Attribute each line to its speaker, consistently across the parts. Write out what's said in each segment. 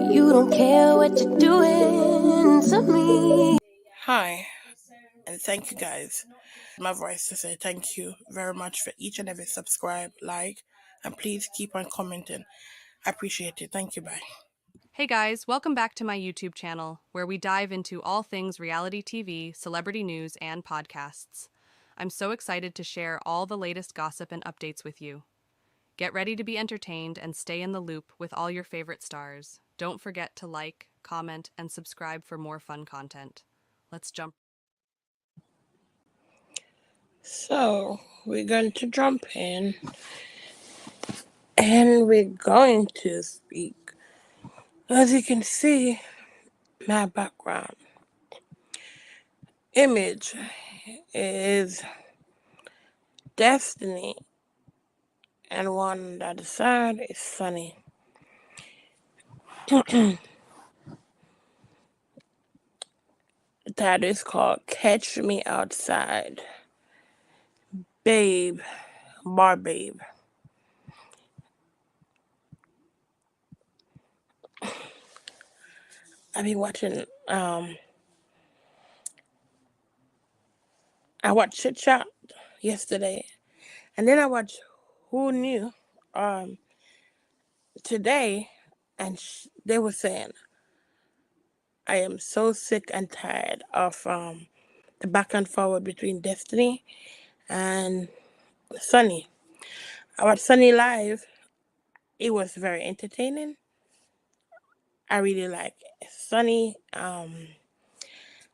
Speaker 1: You don't care what you're doing to me.
Speaker 2: Hi, and thank you guys. My voice to say thank you very much for each and every subscribe, like, and please keep on commenting. I appreciate it. Thank you. Bye.
Speaker 3: Hey guys, welcome back to my YouTube channel, where we dive into all things reality TV, celebrity news, and podcasts. I'm so excited to share all the latest gossip and updates with you. Get ready to be entertained and stay in the loop with all your favorite stars. Don't forget to like, comment, and subscribe for more fun content. Let's jump.
Speaker 2: So, we're going to jump in and we're going to speak. As you can see, my background image is Destiny, and one on the other side is Sunni. That is called Catch Me Outside. Babe, bar babe. I've been watching, I watched Chit Chat yesterday, and then I watched Who Knew today, and they were saying, I am so sick and tired of the back and forward between Destiny and Sunny. I watched Sunny live. It was very entertaining. I really like Sunny. Her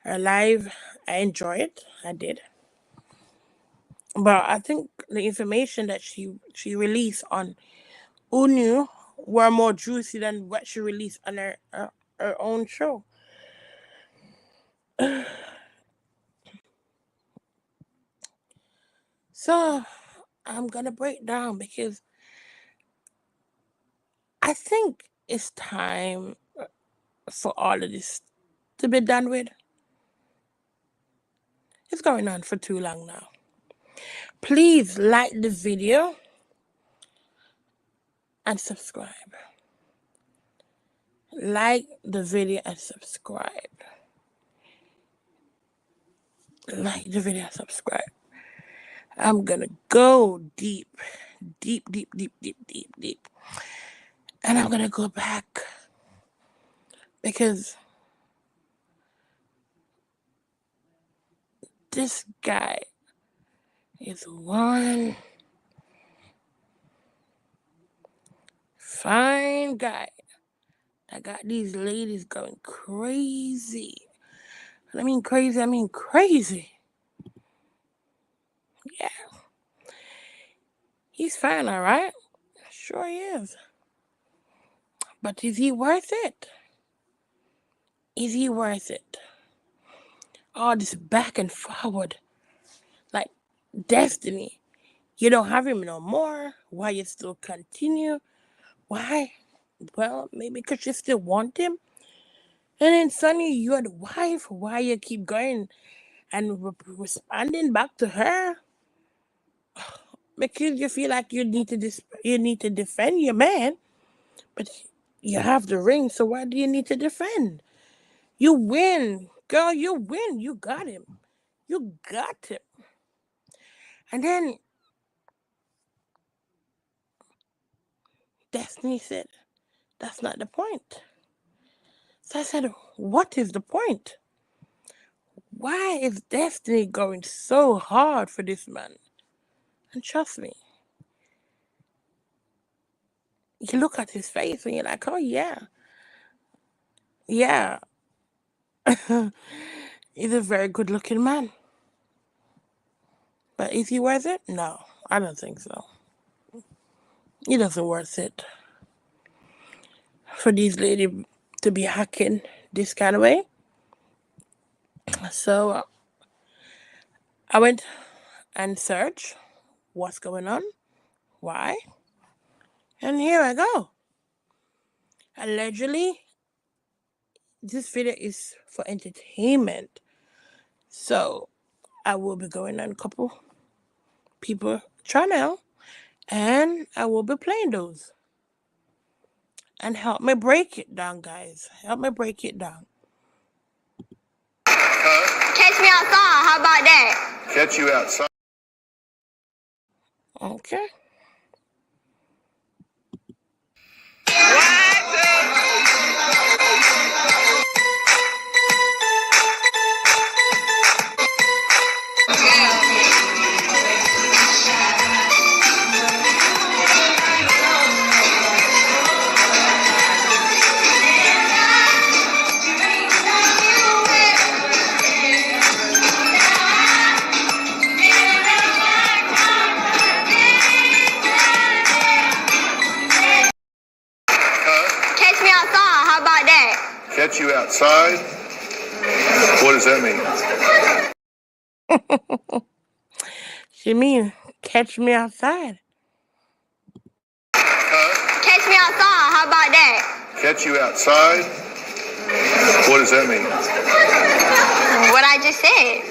Speaker 2: live, I enjoy it. I did. But I think the information that she released on Unu were more juicy than what she released on her own show. So I'm gonna break down because I think it's time for all of this to be done with. It's going on for too long now. Please like the video and subscribe. Like the video and subscribe. Like the video and subscribe. I'm gonna go deep. And I'm gonna go back because this guy is one fine guy that got these ladies going crazy. And I mean crazy. Yeah. He's fine, all right? Sure he is. But is he worth it? Is he worth it? All this back and forward. Like Destiny. You don't have him no more. Why you still continue? Why? Well, maybe because you still want him. And then Sunny, you're the wife. Why you keep going and responding back to her? Because you feel like you need to defend your man, but you have the ring. So why do you need to defend? You win, girl. You win. You got him. You got him. And then Destiny said, "That's not the point." So I said, "What is the point? Why is Destiny going so hard for this man?" And trust me, you look at his face and you're like, "Oh yeah, yeah." He's a very good-looking man. But is he worth it? No, I don't think so. He doesn't worth it for these ladies to be hacking this kind of way. So I went and searched what's going on, why, and here I go. Allegedly, this video is for entertainment. So I will be going on a couple people channel and I will be playing those. and help me break it down, guys. Help me break it down.
Speaker 4: Catch me outside. How about that?
Speaker 5: Catch you outside.
Speaker 2: Okay.
Speaker 4: Catch me outside. How about that?
Speaker 5: Catch you outside? What does that mean?
Speaker 2: She mean catch me outside.
Speaker 4: Catch me outside. How about that?
Speaker 5: Catch you outside? What does that mean?
Speaker 4: What I just said.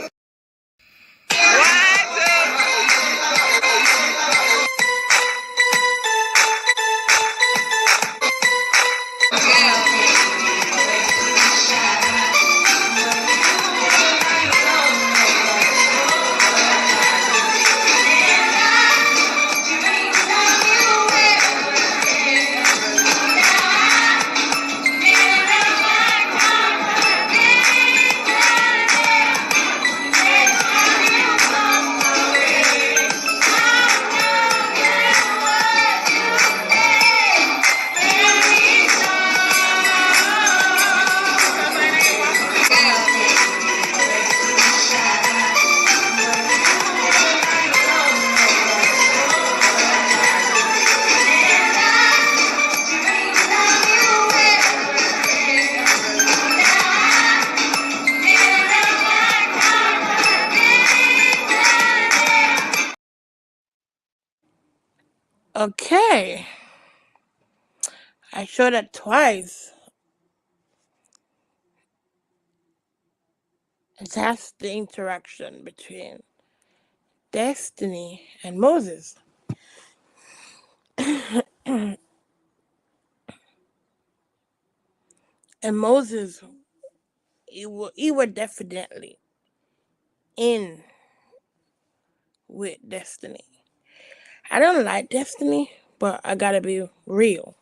Speaker 2: Okay. I showed that twice. That's the interaction between Destiny and Moses. And Moses, he was definitely in with Destiny. I don't like Destiny, but I gotta be real.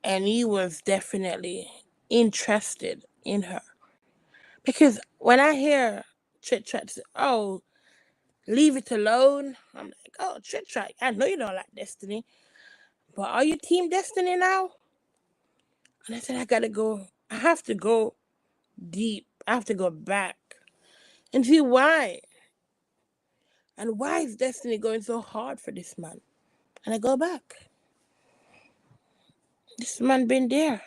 Speaker 2: And he was definitely interested in her. Because when I hear Chit Chat say, oh, leave it alone, I'm like, oh, Chit Chat, I know you don't like Destiny, but are you Team Destiny now? And I said, I have to go deep. I have to go back and see why. And why is Destiny going so hard for this man? And I go back. This man been there.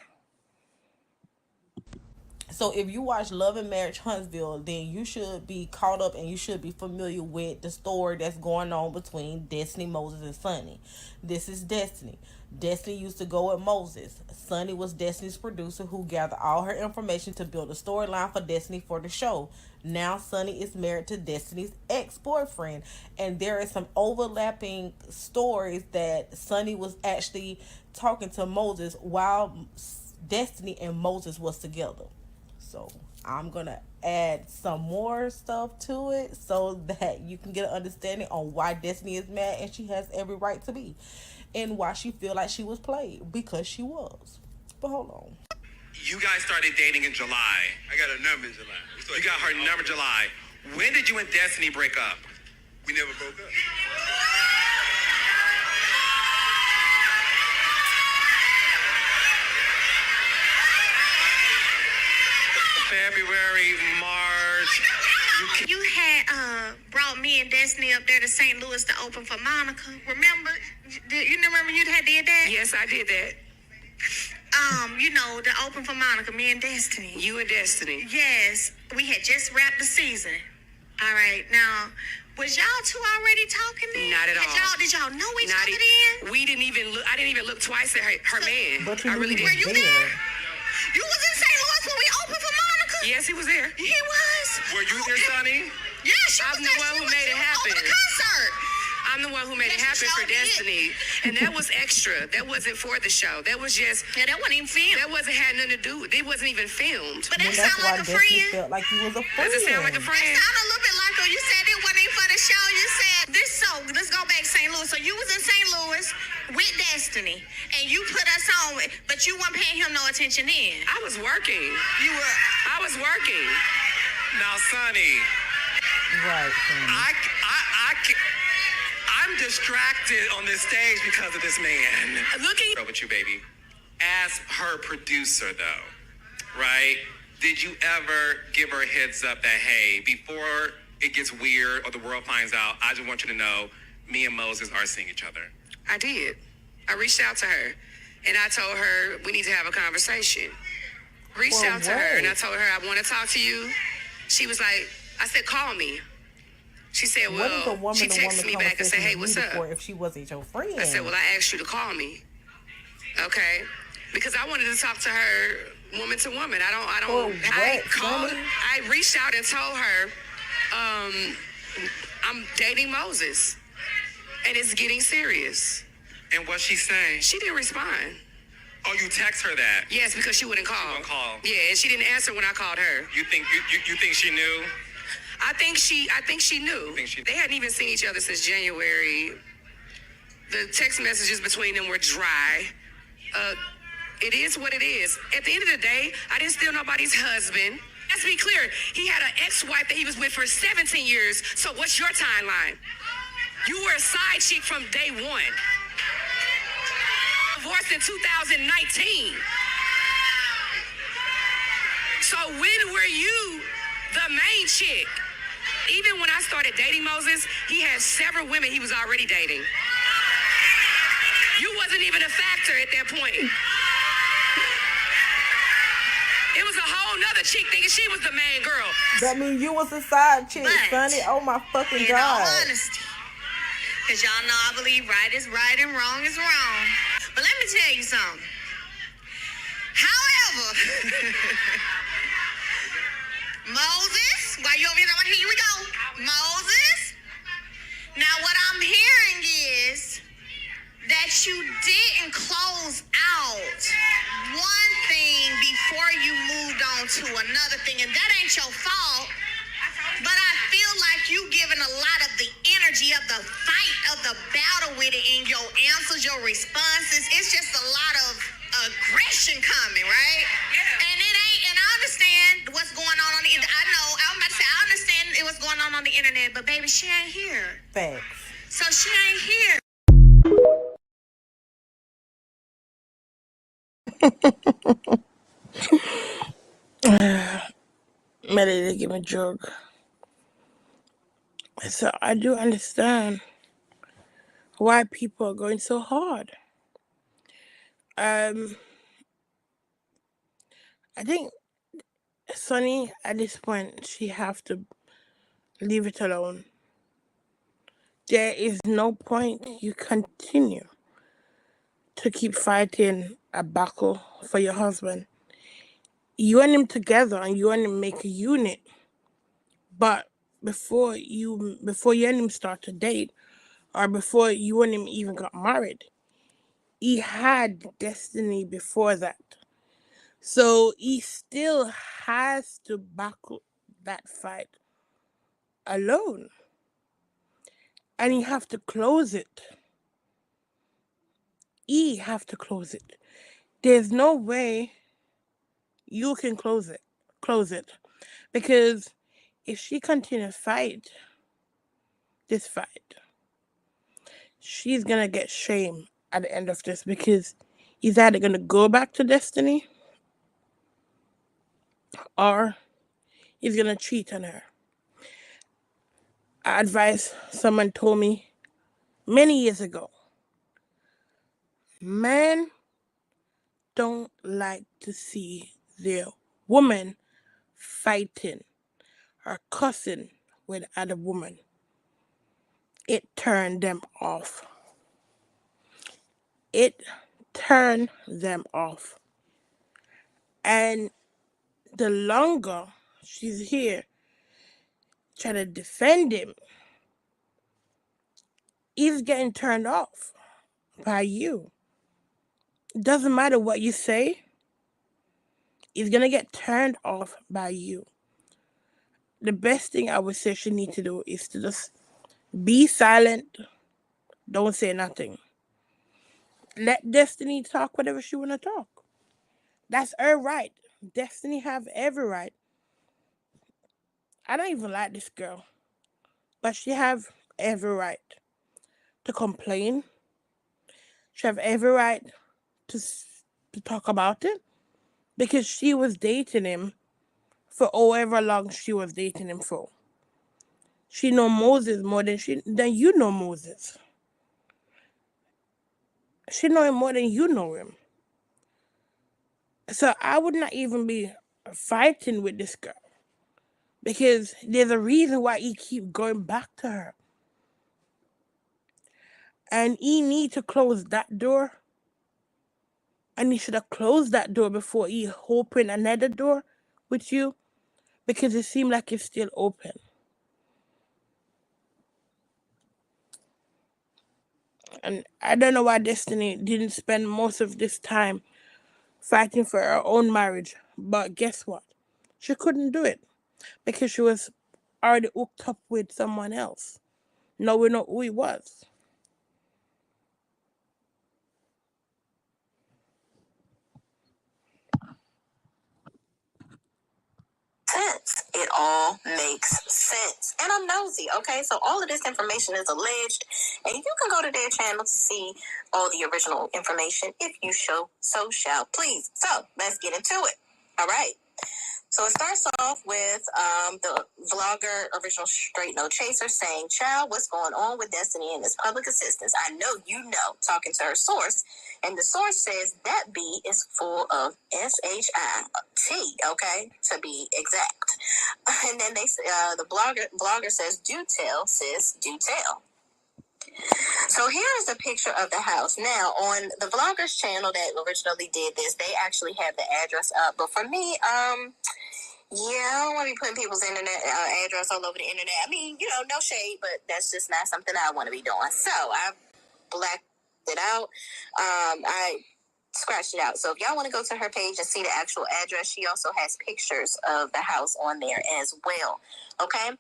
Speaker 6: So if you watch Love and Marriage Huntsville, then you should be caught up and you should be familiar with the story that's going on between Destiny, Moses, and Sunni. This is Destiny. Destiny used to go with Moses. Sunni was Destiny's producer who gathered all her information to build a storyline for Destiny for the show. Now Sunni is married to Destiny's ex-boyfriend, and there is some overlapping stories that Sunni was actually talking to Moses while Destiny and Moses was together. So I'm gonna add some more stuff to it so that you can get an understanding on why Destiny is mad, and she has every right to be, and why she feel like she was played, because she was. But hold on.
Speaker 7: You guys started dating in July.
Speaker 8: I got her number in July.
Speaker 7: You got her number in July. When did you and Destiny break up?
Speaker 8: We never broke up.
Speaker 7: February, March.
Speaker 9: You had brought me and Destiny up there to St. Louis to open for Monica. Remember? You remember you had did that?
Speaker 10: Yes, I did that.
Speaker 9: To open for Monica, me and Destiny.
Speaker 10: You and Destiny.
Speaker 9: Yes, we had just wrapped the season. All right, now, was y'all two already talking then?
Speaker 10: Not at all.
Speaker 9: Did y'all know each
Speaker 10: Not
Speaker 9: other then?
Speaker 10: We didn't even look. I didn't even look twice at her man.
Speaker 6: But
Speaker 10: I really
Speaker 6: were
Speaker 10: didn't.
Speaker 9: You there? You was in St. Louis when we opened for Monica?
Speaker 10: Yes, he was there.
Speaker 9: He was?
Speaker 7: Were you there, Sunni?
Speaker 9: Yeah, she was
Speaker 10: I'm
Speaker 9: there.
Speaker 10: the one
Speaker 9: She
Speaker 10: who
Speaker 9: was
Speaker 10: made it
Speaker 9: there
Speaker 10: happen.
Speaker 9: over the concert.
Speaker 10: I'm the one who made it happen for Destiny. And that was extra. That wasn't for the show. That was just...
Speaker 9: Yeah, that wasn't even filmed.
Speaker 10: That wasn't had nothing to do. It wasn't even filmed.
Speaker 9: But that
Speaker 6: And that's
Speaker 9: sound
Speaker 6: why
Speaker 9: like a
Speaker 6: Destiny
Speaker 9: friend.
Speaker 6: felt like you was a friend.
Speaker 10: Does it sound like a friend?
Speaker 9: It sounded a little bit like her. You said it wasn't even for the show. You said this. So let's go back to St. Louis. So you was in St. Louis with Destiny, and you put us on, but you weren't paying him no attention then.
Speaker 10: I was working.
Speaker 9: You were.
Speaker 10: I was working.
Speaker 7: Now, Sunni,
Speaker 6: Right.
Speaker 7: I'm distracted on this stage because of this man.
Speaker 10: Looking...
Speaker 7: Go with you, baby. As her producer, though, right? Did you ever give her a heads up that, hey, before it gets weird or the world finds out, I just want you to know me and Moses are seeing each other?
Speaker 10: I did. I reached out to her, and I told her we need to have a conversation. Reached out to her, and I told her I want to talk to you. She was like, I said, call me. She said, well, she texted me back and said, hey, what's up?
Speaker 6: If she wasn't your friend.
Speaker 10: I said, well, I asked you to call me. Okay? Because I wanted to talk to her woman to woman. I reached out and told her, I'm dating Moses. And it's getting serious.
Speaker 7: And what'd she say?
Speaker 10: She didn't respond.
Speaker 7: Oh, you text her that?
Speaker 10: Yes, because she wouldn't call.
Speaker 7: She wouldn't call.
Speaker 10: Yeah, and she didn't answer when I called her.
Speaker 7: You think she knew?
Speaker 10: I think she knew. They hadn't even seen each other since January. The text messages between them were dry. It is what it is. At the end of the day, I didn't steal nobody's husband. Let's be clear. He had an ex-wife that he was with for 17 years. So what's your timeline? You were a side chick from day one. Divorced in 2019. So when were you the main chick? Even when I started dating Moses, he had several women he was already dating. You wasn't even a factor at that point. It was a whole nother chick thinking she was the main girl.
Speaker 6: That means you was a side chick,
Speaker 9: But,
Speaker 6: Sunni. Oh my fucking
Speaker 9: in all
Speaker 6: God.
Speaker 9: honesty, because y'all know I believe right is right and wrong is wrong. But let me tell you something. However, Moses, while you over here we go. Moses. Now what I'm hearing is that you didn't close out one thing before you moved on to another thing, and that ain't your fault. But I feel like you giving a lot of the energy of the fight, of the battle with it in your answers, your responses. It's just a lot of aggression coming, right? Yeah. And it ain't, and I understand what's going on the internet. I know, I'm about to say, I understand what's going on the internet, but baby, she ain't here.
Speaker 6: Facts.
Speaker 9: So she ain't here.
Speaker 2: Ready to give a joke. So I do understand why people are going so hard. I think Sunni, at this point, she have to leave it alone. There is no point you continue to keep fighting a battle for your husband. You and him together, and you and him make a unit. But before you and him start to date, or before you and him even got married, he had Destiny before that. So he still has to battle that fight alone. And you have to close it. He have to close it. There's no way you can close it. Because if she continues to fight this fight, she's going to get shame at the end of this, because he's either going to go back to Destiny or he's going to cheat on her. Advice someone told me many years ago. Men don't like to see their woman fighting or cussing with other woman. It turned them off. And the longer she's here trying to defend him, he's getting turned off by you. It doesn't matter what you say. He's going to get turned off by you. The best thing I would say she need to do is to just be silent. Don't say nothing. Let Destiny talk whatever she want to talk. That's her right. Destiny have every right. I don't even like this girl. But she have every right to complain. She have every right to talk about it. Because she was dating him for however long she was dating him for. She know Moses more than you know Moses. She know him more than you know him. So I would not even be fighting with this girl. Because there's a reason why he keep going back to her. And he need to close that door. And he should have closed that door before he opened another door with you. Because it seemed like it's still open. And I don't know why Destiny didn't spend most of this time fighting for her own marriage. But guess what? She couldn't do it. Because she was already hooked up with someone else. No, we know who he was.
Speaker 11: Sense. It all makes sense. And I'm nosy, okay? So all of this information is alleged, and you can go to their channel to see all the original information if you so shall please. So let's get into it. All right. So it starts off with the vlogger, Original Straight No Chaser, saying, "Child, what's going on with Destiny and this public assistance? I know you know," talking to her source. And the source says that B is full of SHIT, okay, to be exact. And then the blogger says, "Do tell, sis, do tell." So here is a picture of the house. Now, on the vlogger's channel that originally did this, they actually have the address up. But for me, yeah, I don't want to be putting people's internet address all over the internet. I mean, no shade, but that's just not something I want to be doing. So I blacked it out. I scratched it out. So if y'all want to go to her page and see the actual address, she also has pictures of the house on there as well. Okay.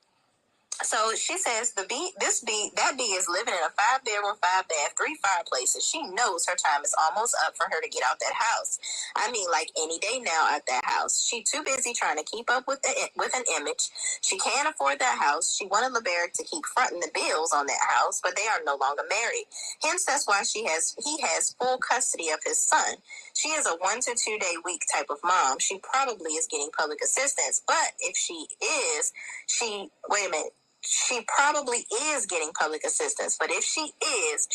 Speaker 11: So she says that B is living in a 5-bedroom, 5-bath, 3 fireplaces. She knows her time is almost up for her to get out that house. I mean, like any day now at that house. She too busy trying to keep up with an image. She can't afford that house. She wanted LeBerick to keep fronting the bills on that house, but they are no longer married. Hence, that's why he has full custody of his son. She is a 1 to 2 day week type of mom. She probably is getting public assistance, but if she probably is getting public assistance, but if she is,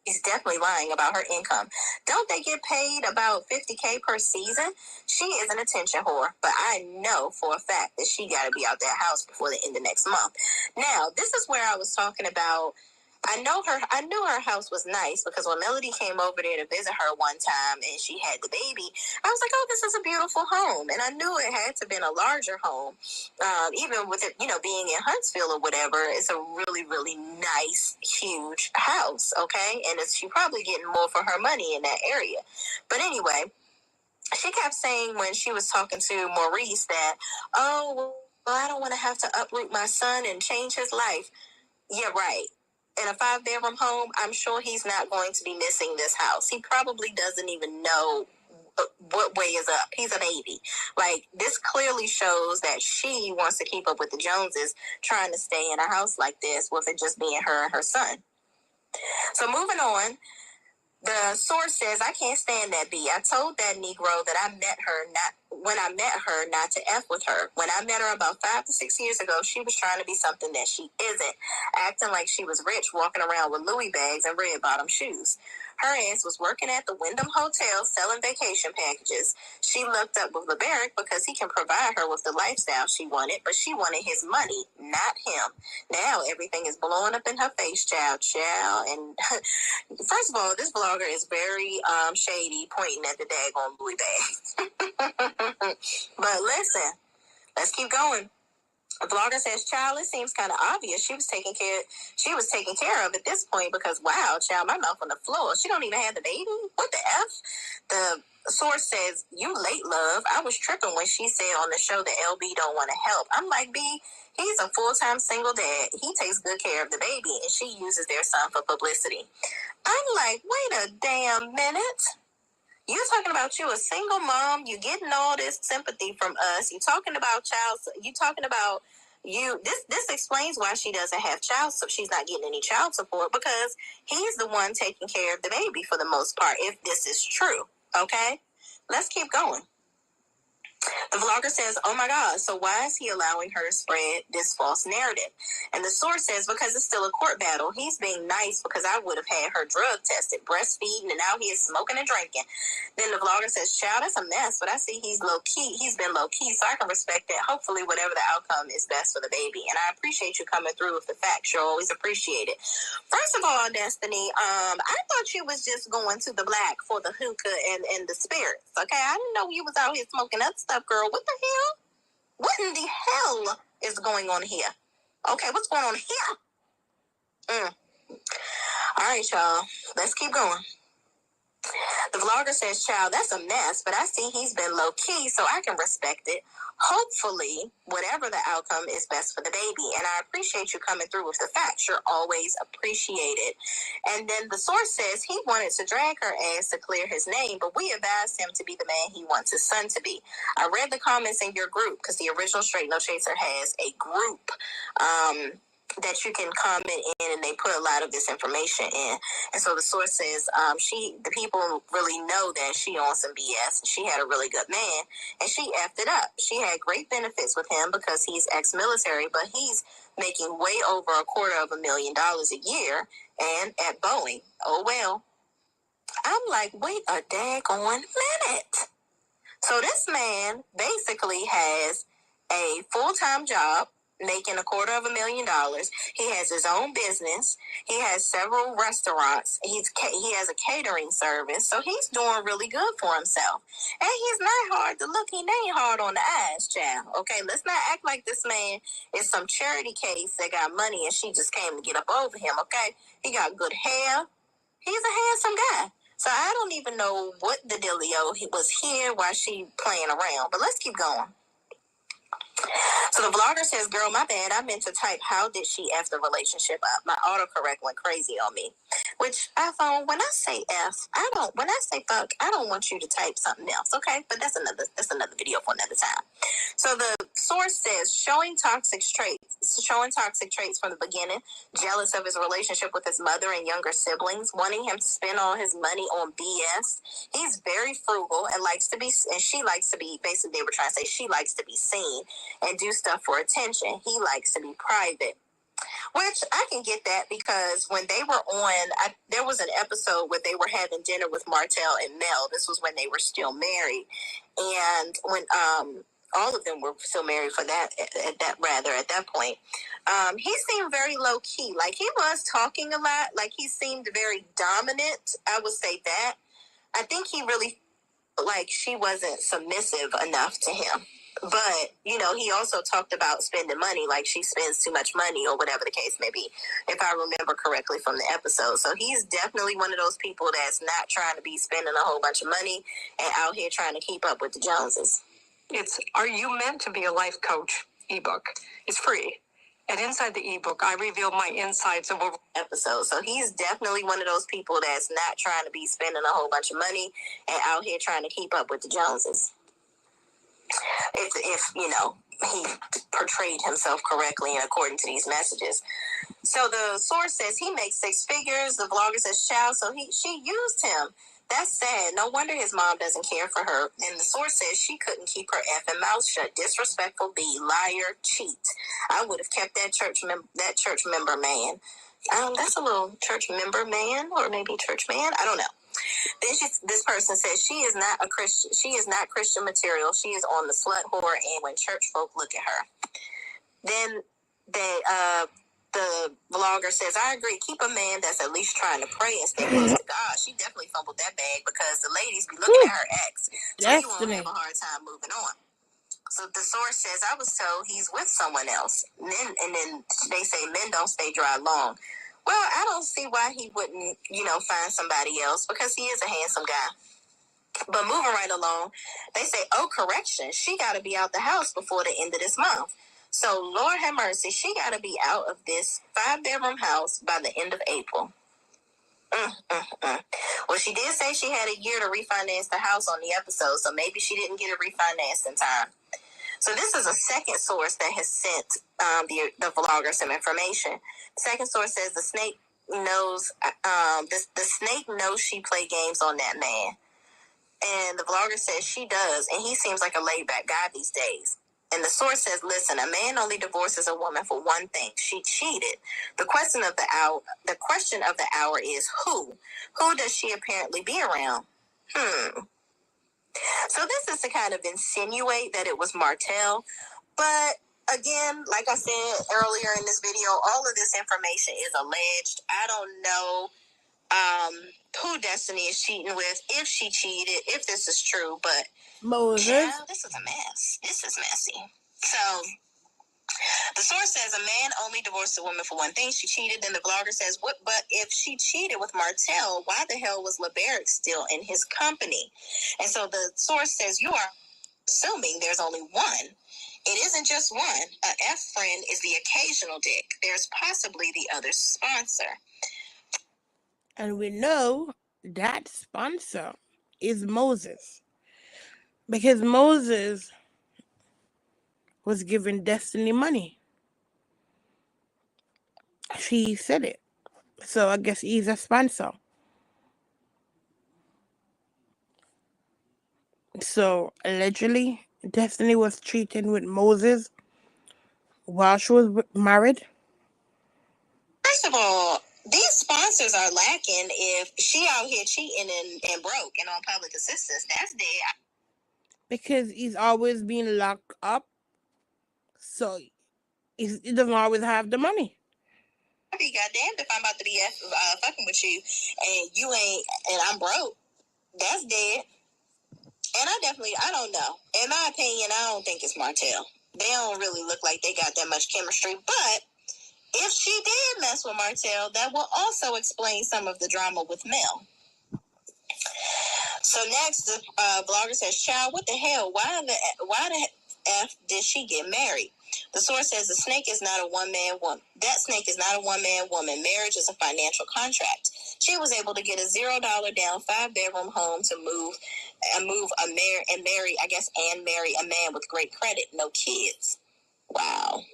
Speaker 11: she's definitely lying about her income. Don't they get paid about $50K per season? She is an attention whore, but I know for a fact that she got to be out that house before the end of next month. Now, this is where I was talking about. I knew her house was nice because when Melody came over there to visit her one time and she had the baby, I was like, oh, this is a beautiful home. And I knew it had to have been a larger home. Even with it, being in Huntsville or whatever, it's a really, really nice, huge house, okay? And she probably getting more for her money in that area. But anyway, she kept saying when she was talking to Maurice that, oh, well, I don't want to have to uproot my son and change his life. Yeah, right. In a 5-bedroom home, I'm sure he's not going to be missing this house. He probably doesn't even know what way is up. He's a baby. Like, this clearly shows that she wants to keep up with the Joneses, trying to stay in a house like this with it just being her and her son. So moving on. The source says, I can't stand that B. I told that Negro that I met her not to F with her. When I met her about 5 to 6 years ago, she was trying to be something that she isn't, acting like she was rich, walking around with Louis bags and red bottom shoes. Her ass was working at the Wyndham Hotel selling vacation packages. She looked up with LeBerick because he can provide her with the lifestyle she wanted, but she wanted his money, not him. Now everything is blowing up in her face, child. And first of all, this blogger is very shady, pointing at the daggone Louis bag. But listen, let's keep going. A vlogger says, child, it seems kind of obvious. She was taking care of at this point because, wow, child, my mouth on the floor. She don't even have the baby. What the F? The source says, you late, love. I was tripping when she said on the show that LB don't want to help. I'm like, B, he's a full-time single dad. He takes good care of the baby, and she uses their son for publicity. I'm like, wait a damn minute. You're talking about you a single mom. You getting all this sympathy from us. You talking about This explains why she doesn't have she's not getting any child support, because he's the one taking care of the baby for the most part, if this is true. Okay? Let's keep going. The vlogger says, oh my God, so why is he allowing her to spread this false narrative? And the source says, because it's still a court battle. He's being nice because I would have had her drug tested, breastfeeding, and now he is smoking and drinking. Then the vlogger says, child, that's a mess, but I see he's low-key. He's been low-key, so I can respect that. Hopefully, whatever the outcome is best for the baby. And I appreciate you coming through with the facts. You're always appreciated. First of all, Destiny, I thought you was just going to the black for the hookah and the spirits, okay? I didn't know you was out here smoking up stuff, girl. What the hell? What in the hell is going on here? Okay, what's going on here? All right, y'all. Let's keep going. The vlogger says, child, that's a mess, but I see he's been low-key, so I can respect it. Hopefully, whatever the outcome is best for the baby. And I appreciate you coming through with the facts. You're always appreciated. And then the source says he wanted to drag her ass to clear his name, but we advised him to be the man he wants his son to be. I read the comments in your group, because the original Straight No Chaser has a group that you can comment in, and they put a lot of this information in. And so the source says the people really know that she on some BS. She had a really good man, and she effed it up. She had great benefits with him because he's ex-military, but he's making way over $250,000 a year and at Boeing. Oh, well. I'm like, wait a daggone minute. So this man basically has a full-time job, making $250,000. He has his own business. He has several restaurants. He has a catering service. So he's doing really good for himself. And he's not hard to look. He ain't hard on the eyes, child. Okay, let's not act like this man is some charity case that got money and she just came to get up over him, okay? He got good hair. He's a handsome guy. So I don't even know what the dealio was here while she playing around. But let's keep going. So the vlogger says, girl, my bad. I meant to type, how did she F the relationship up? My autocorrect went crazy on me. Which, iPhone, when I say F, when I say fuck, I don't want you to type something else, okay? But that's another video for another time. So the source says, showing toxic traits from the beginning, jealous of his relationship with his mother and younger siblings, wanting him to spend all his money on BS. He's very frugal and she likes to be, basically they were trying to say she likes to be seen and do stuff for attention. He likes to be private. Which I can get that, because when they were on, there was an episode where they were having dinner with Martell and Mel. This was when they were still married. And when all of them were still married at that point. He seemed very low key. Like, he was talking a lot. Like, he seemed very dominant. I would say that. I think he really, she wasn't submissive enough to him. But, he also talked about spending money, like she spends too much money or whatever the case may be, if I remember correctly from the episode. So he's definitely one of those people that's not trying to be spending a whole bunch of money and out here trying to keep up with the Joneses.
Speaker 12: It's Are You Meant to Be a Life Coach ebook. It's free. And inside the ebook, I reveal my insights of
Speaker 11: episode. So he's definitely one of those people that's not trying to be spending a whole bunch of money and out here trying to keep up with the Joneses. If he portrayed himself correctly and according to these messages. So the source says he makes 6 figures. The vlogger says, child, so she used him. That's sad. No wonder his mom doesn't care for her. And the source says she couldn't keep her effing mouth shut. Disrespectful B, liar, cheat. I would have kept that church member man. That's a little church member man, or maybe church man. I don't know. Then this person says she is not a Christian. She is not Christian material. She is on the slut whore, and when church folk look at her. Then the vlogger says, I agree. Keep a man that's at least trying to pray and stay close to God. She definitely fumbled that bag because the ladies be looking at her ex. So you won't have a hard time moving on. So the source says, I was told he's with someone else. And then they say men don't stay dry long. Well, I don't see why he wouldn't, find somebody else, because he is a handsome guy. But moving right along, they say, oh, correction, she got to be out the house before the end of this month. So, Lord have mercy, she got to be out of this 5-bedroom house by the end of April. Well, she did say she had a year to refinance the house on the episode, so maybe she didn't get it refinanced in time. So this is a second source that has sent the vlogger some information. The second source says the snake knows the snake knows she played games on that man. And the vlogger says she does, and he seems like a laid-back guy these days. And the source says, listen, a man only divorces a woman for one thing. She cheated. The question of the hour is who? Who does she apparently be around? So this is to kind of insinuate that it was Martell. But again, like I said earlier in this video, all of this information is alleged. I don't know who Destiny is cheating with, if she cheated, if this is true, but
Speaker 2: Moses.
Speaker 11: Yeah, this is a mess. This is messy. So the source says a man only divorced a woman for one thing. She cheated. Then the vlogger says, "What? But if she cheated with Martell, why the hell was LeBaric still in his company?" And so the source says, you are assuming there's only one. It isn't just one. A F friend is the occasional dick. There's possibly the other sponsor.
Speaker 2: And we know that sponsor is Moses. Because Moses was giving Destiny money. She said it. So I guess he's a sponsor. So allegedly, Destiny was cheating with Moses while she was married.
Speaker 11: First of all, these sponsors are lacking if she out here cheating and broke and on public assistance. That's dead.
Speaker 2: Because he's always been locked up. So he doesn't always have the money.
Speaker 11: I'd be goddamned if I'm about to be fucking with you and you ain't, and I'm broke. That's dead. And I don't know. In my opinion, I don't think it's Martell. They don't really look like they got that much chemistry. But if she did mess with Martell, that will also explain some of the drama with Mel. So next, the blogger says, "Child, what the hell? Why the F did she get married?" The source says the snake is not a one-man woman. That snake is not a one-man woman. Marriage is a financial contract. She was able to get a $0 down 5-bedroom home to marry a man with great credit, no kids. Wow.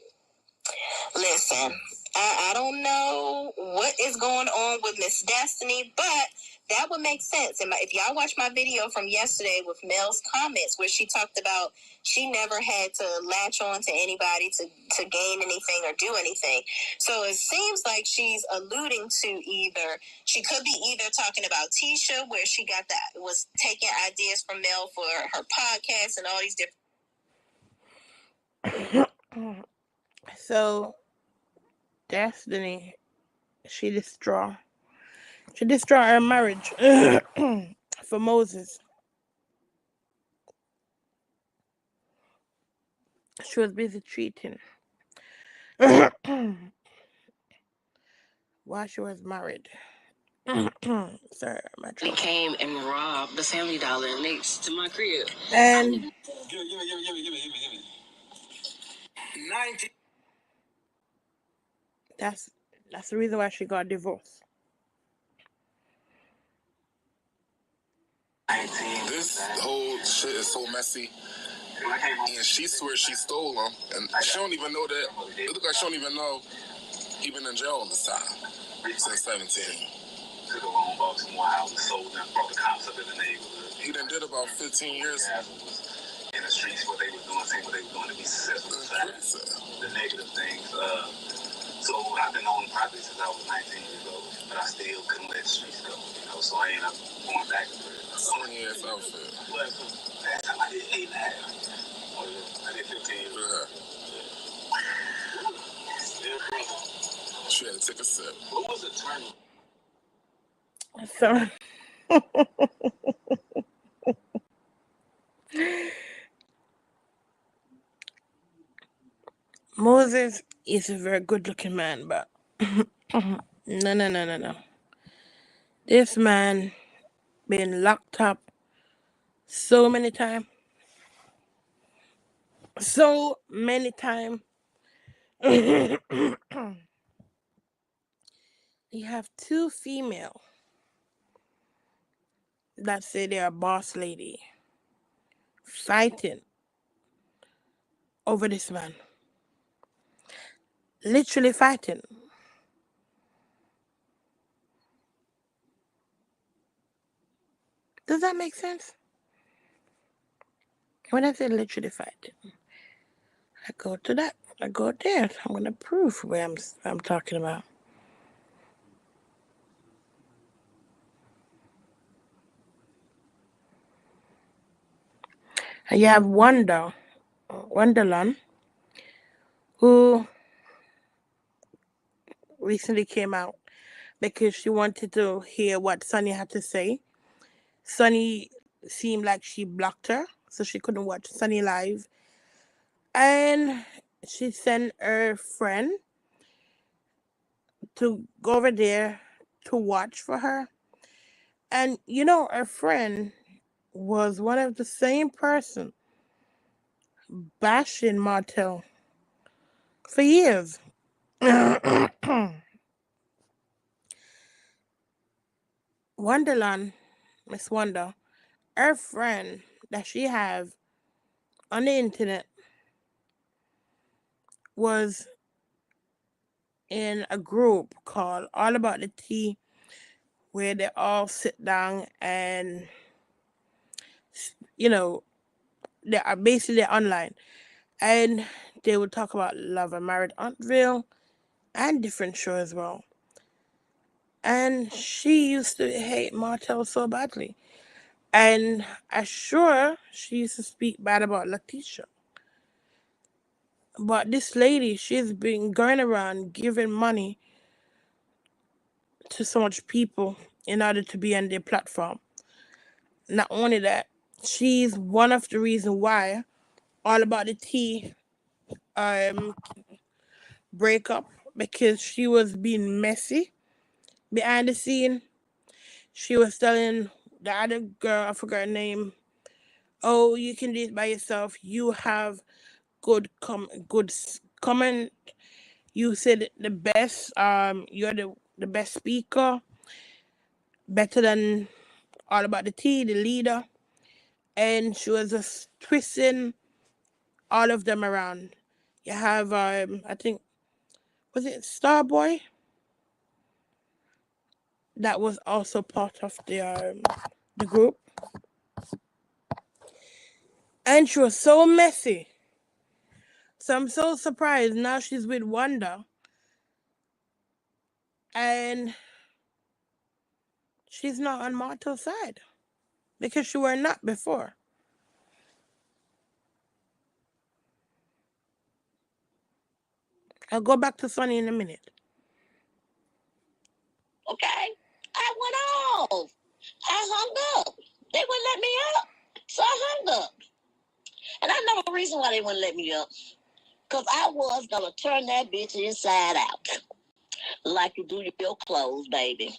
Speaker 11: Listen, I don't know what is going on with Miss Destiny, but that would make sense. And if y'all watch my video from yesterday with Mel's comments, where she talked about she never had to latch on to anybody to gain anything or do anything. So it seems like she's alluding to she could be either talking about Tisha, where she was taking ideas from Mel for her podcast and all these
Speaker 2: different. So Destiny, she destroyed her marriage for Moses. She was busy cheating while she was married. Sorry, my
Speaker 13: They came and robbed the Family Dollar next to my crib.
Speaker 2: And
Speaker 13: give me. 90.
Speaker 2: That's the reason why she got divorced.
Speaker 5: This whole shit is so messy. And she swears she stole them. And she don't even know that. It looks like she don't even know he been in jail all this time. Since 17.
Speaker 14: Took a loan, bought some more houses, sold them, brought the cops up in the neighborhood.
Speaker 5: He done did about 15 years.
Speaker 14: In the streets, what they were doing, seeing what they were doing to be successful. The negative things. So I've been owning property since I was 19 years old, but I still couldn't let the streets go, so I ended up going back to it.
Speaker 5: 20 years outfit.
Speaker 14: Last time I did 8.5. I did 15 years.
Speaker 5: She had to take a sip.
Speaker 14: What was the turn?
Speaker 2: So Moses is a very good-looking man, but no. This man been locked up so many times. So many times. He have two female that say they are boss lady fighting over this man. Literally fighting. Does that make sense? When I say literally fighting, I go to that. I go there. I'm gonna prove where I'm talking about. And you have Wonderland, who recently came out because she wanted to hear what Sunni had to say. Sunni seemed like she blocked her, so she couldn't watch Sunni live. And she sent her friend to go over there to watch for her. And you know, her friend was one of the same person bashing Martell for years. Wonderland, Miss Wonder, her friend that she have on the internet was in a group called All About the Tea, where they all sit down and, you know, they are basically online. And they would talk about Love and Married Huntsville and different shows as well. And she used to hate Martell so badly. And I'm sure she used to speak bad about Letitia. But this lady, she's been going around giving money to so much people in order to be on their platform. Not only that, she's one of the reasons why All About the Tea break up, because she was being messy behind the scene. She was telling the other girl, I forgot her name, oh, you can do it by yourself. You have good comment. You said the best. You're the best speaker, better than All About the Tea, the leader. And she was just twisting all of them around. You have I think, was it Starboy? That was also part of the group. And she was so messy. So I'm so surprised now she's with Wanda. And she's not on Marto's side. Because she were not before. I'll go back to Sunni in a minute.
Speaker 15: Okay? I went off. I hung up. They wouldn't let me up. So I hung up. And I know the reason why they wouldn't let me up. Because I was going to turn that bitch inside out. Like you do your clothes, baby.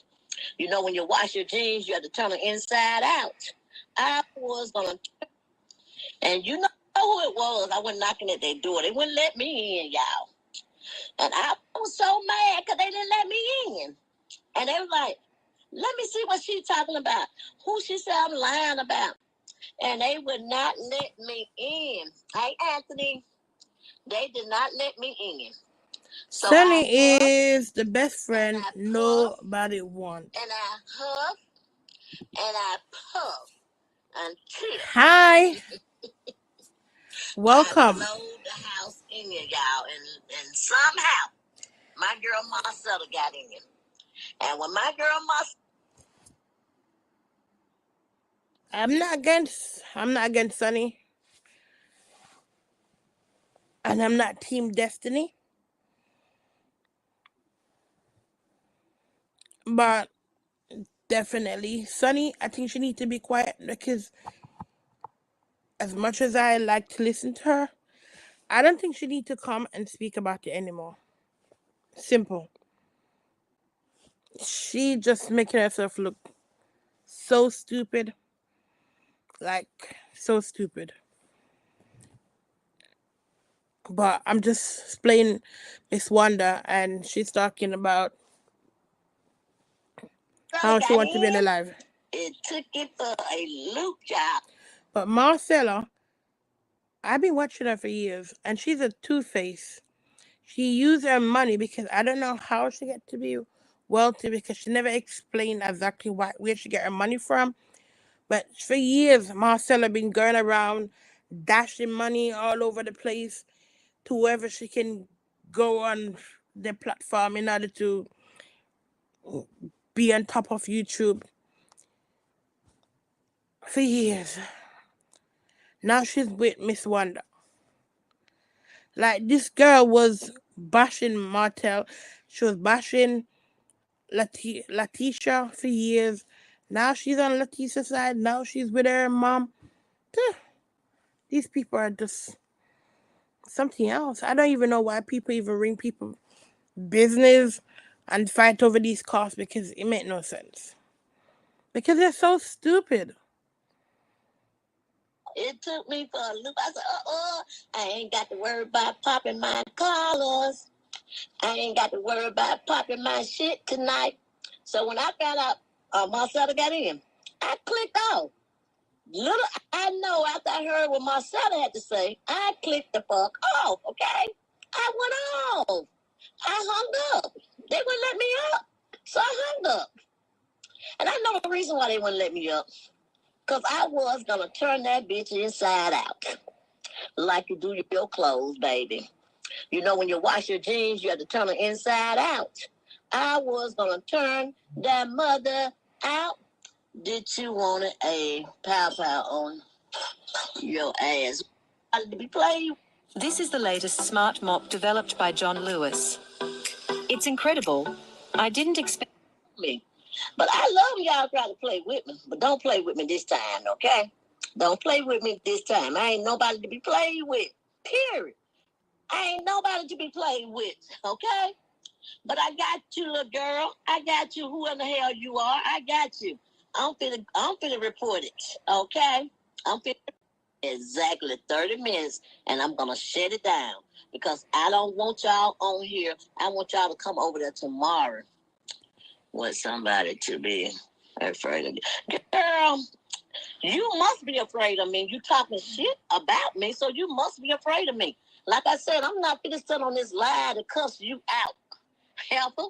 Speaker 15: You know, when you wash your jeans, you have to turn them inside out. I was going to. And you know who it was. I went knocking at their door. They wouldn't let me in, y'all. And I was so mad because they didn't let me in. And they were like, let me see what she's talking about. Who she said I'm lying about. And they would not let me in. Hey, Anthony, they did not let me in. So
Speaker 2: Sunni is the best friend nobody wants.
Speaker 15: And I huff and I puff until.
Speaker 2: Hi. Welcome.
Speaker 15: I blowed the house in you, y'all. And somehow, my girl Marcella got in you. And when my girl Marcella.
Speaker 2: I'm not against Sunni. And I'm not Team Destiny. But definitely, Sunni, I think she needs to be quiet, because as much as I like to listen to her, I don't think she need to come and speak about it anymore. Simple. She just making herself look so stupid. Like, so stupid. But I'm just explaining Miss Wanda, and she's talking about how she wants to be alive.
Speaker 15: It took it for a loop job.
Speaker 2: But Marcella, I've been watching her for years, and she's a two-face. She used her money because I don't know how she get to be wealthy because she never explained exactly where she get her money from. But for years, Marcella been going around dashing money all over the place to whoever she can go on the platform in order to be on top of YouTube. For years. Now she's with Miss Wanda. Like, this girl was bashing Martell. She was bashing Letitia for years. Now she's on Letitia's side. Now she's with her mom. These people are just something else. I don't even know why people even ring people business and fight over these costs because it makes no sense. Because they're so stupid.
Speaker 15: It took me for a loop. I said, I ain't got to worry about popping my collars. I ain't got to worry about popping my shit tonight. So when I found out Marcella got in, I clicked off. Little I know after I heard what Marcella had to say, I clicked the fuck off, okay? I went off. I hung up. They wouldn't let me up. So I hung up. And I know the reason why they wouldn't let me up. Because I was going to turn that bitch inside out. Like you do your clothes, baby. You know, when you wash your jeans, you have to turn them inside out. I was going to turn that mother out. Did you want a pow-pow on your ass? To be played.
Speaker 16: This is the latest smart mop developed by John Lewis. It's incredible. I didn't expect
Speaker 15: me. But I love when y'all try to play with me. But don't play with me this time, okay? Don't play with me this time. I ain't nobody to be played with. Period. I ain't nobody to be played with, okay? But I got you, little girl. I got you, whoever the hell you are. I got you. I'm finna report it, okay? I'm finna exactly 30 minutes, and I'm gonna shut it down because I don't want y'all on here. I want y'all to come over there tomorrow with somebody to be afraid of me. Girl, you must be afraid of me. You talking shit about me, so you must be afraid of me. Like I said, I'm not finna sit on this lie to cuss you out, helper.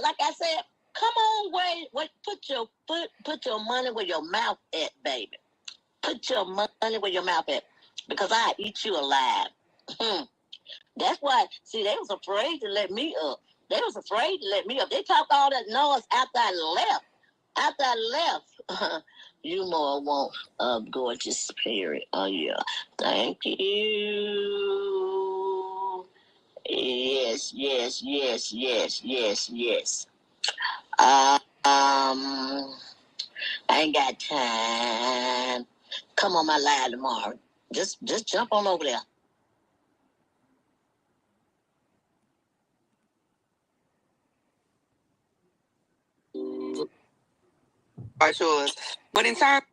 Speaker 15: Like I said, come on, wait, put your money where your mouth at, baby. Put your money where your mouth at, because I eat you alive. That's why. See, they was afraid to let me up. They was afraid to let me up. They talked all that noise after I left. After I left, you more want a gorgeous spirit. Oh yeah, thank you. Yes. I ain't got time. Come on my live tomorrow. Just jump on over there.
Speaker 10: Yours. But in terms,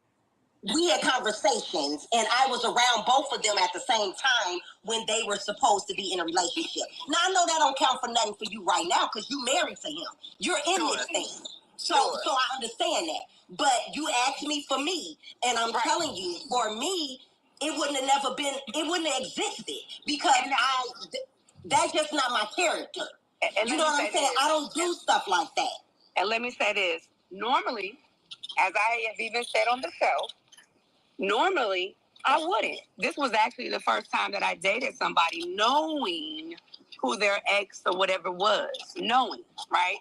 Speaker 17: we had conversations, and I was around both of them at the same time when they were supposed to be in a relationship. Now, I know that don't count for nothing for you right now because you married to him. You're in this thing. So I understand that. But you asked me for me, and I'm telling you, for me, it wouldn't have existed because that's just not my character. And you know what I'm saying? I don't do stuff like that.
Speaker 10: And let me say this. Normally, as I have even said on the show, normally I wouldn't. This was actually the first time that I dated somebody knowing who their ex or whatever was. Knowing, right?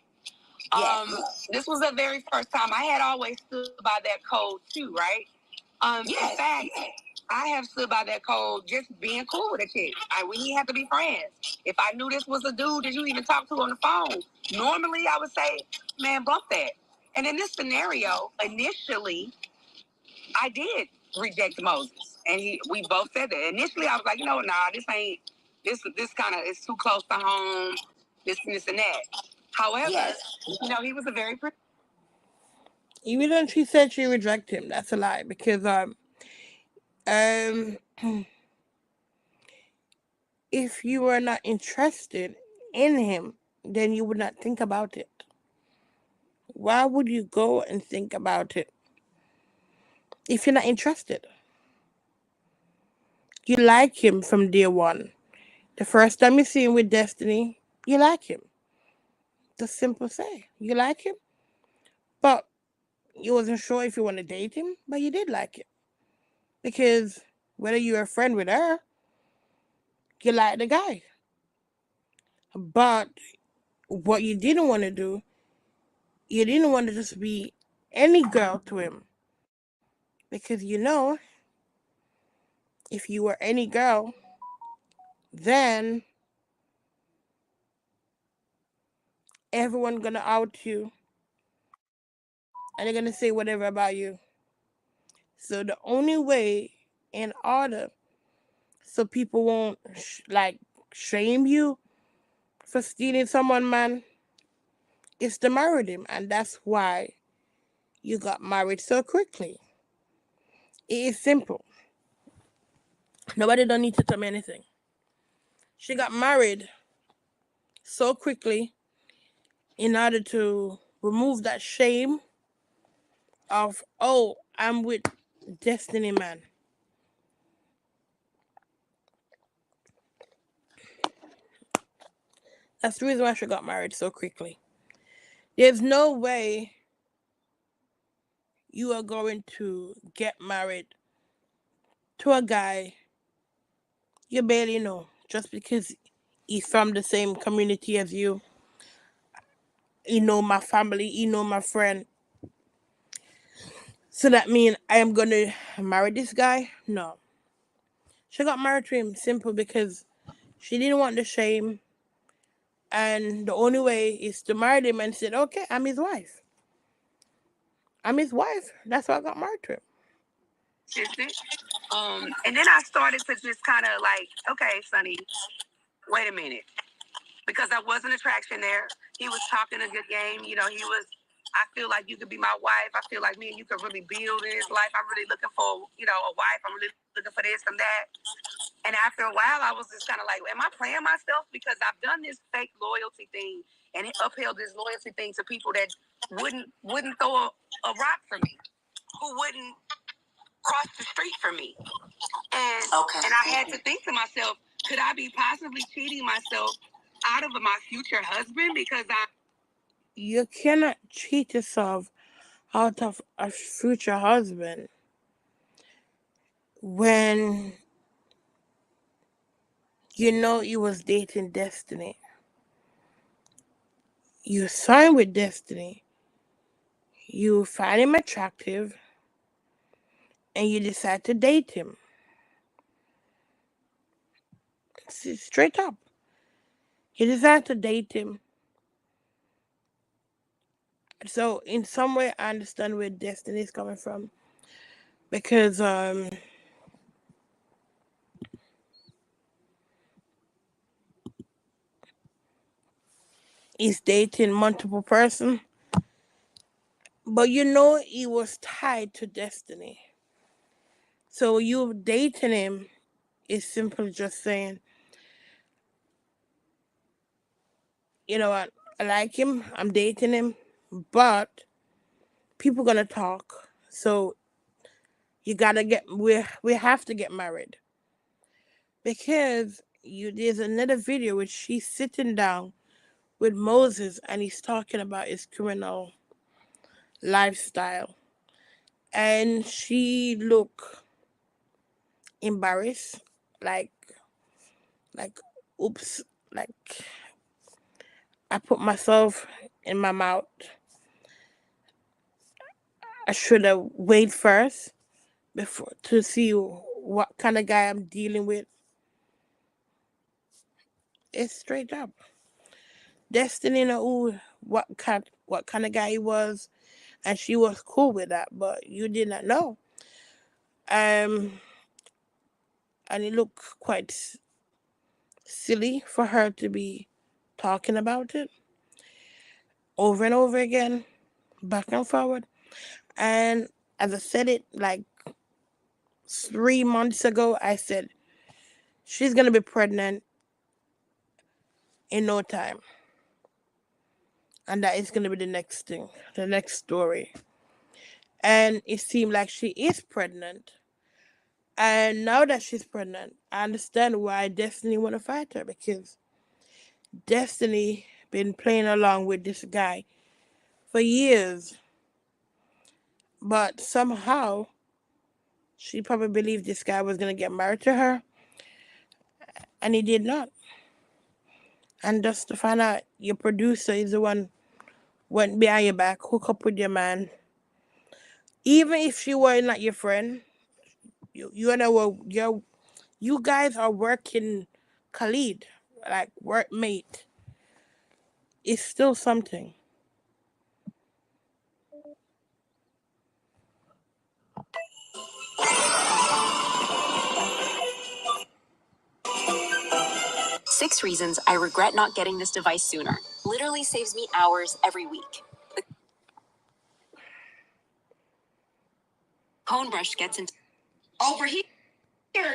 Speaker 10: Yes. This was the very first time. I had always stood by that code too, right? Yes. In fact, I have stood by that code just being cool with a kid. We didn't have to be friends. If I knew this was a dude that you even talked to on the phone, normally I would say, man, bump that. And in this scenario, initially, I did reject Moses. And we both said that. Initially, I was like, nah, this ain't, this kind of is too close to home, this and that. However, yes. He was a very pretty.
Speaker 2: Even though she said she rejected him, that's a lie, because if you were not interested in him, then you would not think about it. Why would you go and think about it if you're not interested? You like him from day one. The first time you see him with Destiny, you like him. The simple say. You like him. But you wasn't sure if you want to date him, but you did like him. Because whether you're a friend with her, you like the guy. But what you didn't want to do, you didn't want to just be any girl to him. Because if you were any girl, then everyone gonna out you. And they're gonna say whatever about you. So the only way, in order so people won't shame you for stealing someone, man, is to marry him. And that's why you got married so quickly. It is simple. Nobody don't need to tell me anything. She got married so quickly in order to remove that shame of, oh, I'm with Destiny Man. That's the reason why she got married so quickly. There's no way you are going to get married to a guy you barely know just because he's from the same community as you. He know my family, he know my friend. So that means I am going to marry this guy? No. She got married to him simple because she didn't want the shame. And the only way is to marry him and said, okay, I'm his wife. I'm his wife. That's why I got married to him.
Speaker 10: And then I started to just kind of like, okay, Sunni, wait a minute. Because there was an attraction there. He was talking a good game. I feel like you could be my wife. I feel like me and you could really build in his life. I'm really looking for, a wife. I'm really looking for this and that. And after a while, I was just kind of like, am I playing myself? Because I've done this fake loyalty thing and upheld this loyalty thing to people that wouldn't throw a rock for me, who wouldn't cross the street for me. And I had to think to myself, could I be possibly cheating myself out of my future husband because
Speaker 2: you cannot cheat yourself out of a future husband when you was dating Destiny. You signed with Destiny. You find him attractive and you decide to date him. Straight up. You decide to date him. So in some way I understand where Destiny is coming from. Because he's dating multiple person. But he was tied to Destiny. So you dating him is simply just saying, you know what, I like him, I'm dating him, but people gonna talk. So we have to get married. Because there's another video where she's sitting down with Moses and he's talking about his criminal lifestyle. And she look embarrassed, like oops, like I put myself in my mouth. I should have waited first before to see what kind of guy I'm dealing with. It's straight up. Destiny know what kind of guy he was, and she was cool with that, but you did not know. Um, and it looked quite silly for her to be talking about it over and over again, back and forward. And as I said it like 3 months ago, I said she's gonna be pregnant in no time, and that is gonna be the next thing, the next story. And it seemed like she is pregnant. And now that she's pregnant, I understand why Destiny want to fight her, because Destiny been playing along with this guy for years, but somehow she probably believed this guy was gonna get married to her, and he did not. And just to find out your producer is the one went behind your back, hook up with your man, even if she were not your friend, you know you guys are working colleague, like workmate. It's still something.
Speaker 16: Six reasons I regret not getting this device sooner. Literally saves me hours every week. The cone brush gets into
Speaker 17: Over here,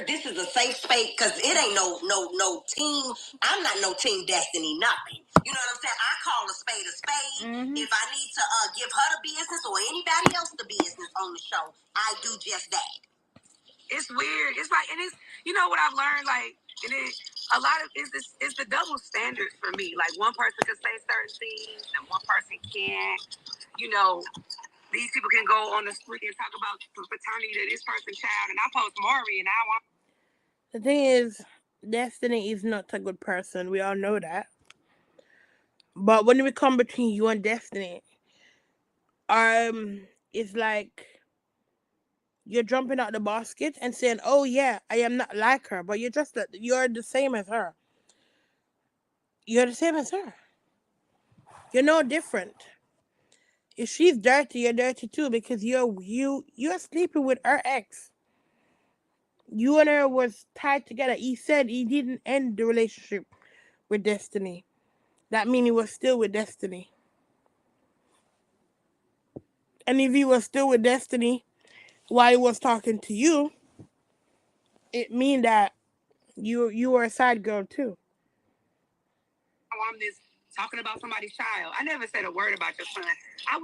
Speaker 17: this is a safe space because it ain't no team. I'm not no team Destiny, nothing. You know what I'm saying? I call a spade a spade. If I need to give her the business or anybody else the business on the show, I do just that.
Speaker 10: It's weird. It's like, and it's, you know what I've learned, like, and it, a lot of it's the double standards for me. Like, one person can say certain things and one person can't. You know, these people can go on the street and talk about the paternity to this person's child, and I post Maury, and I want.
Speaker 2: The thing is, Destiny is not a good person. We all know that. But when we come between you and Destiny, it's like you're jumping out the basket and saying, "Oh yeah, I am not like her," but you're the same as her. You're the same as her. You're no different. If she's dirty, you're dirty too, because you're sleeping with her ex. You and her was tied together. He said he didn't end the relationship with Destiny. That means he was still with Destiny. And if he was still with Destiny while he was talking to you, it mean that you were a side girl too.
Speaker 10: I'm this talking about somebody's child. I never said a word about your son. I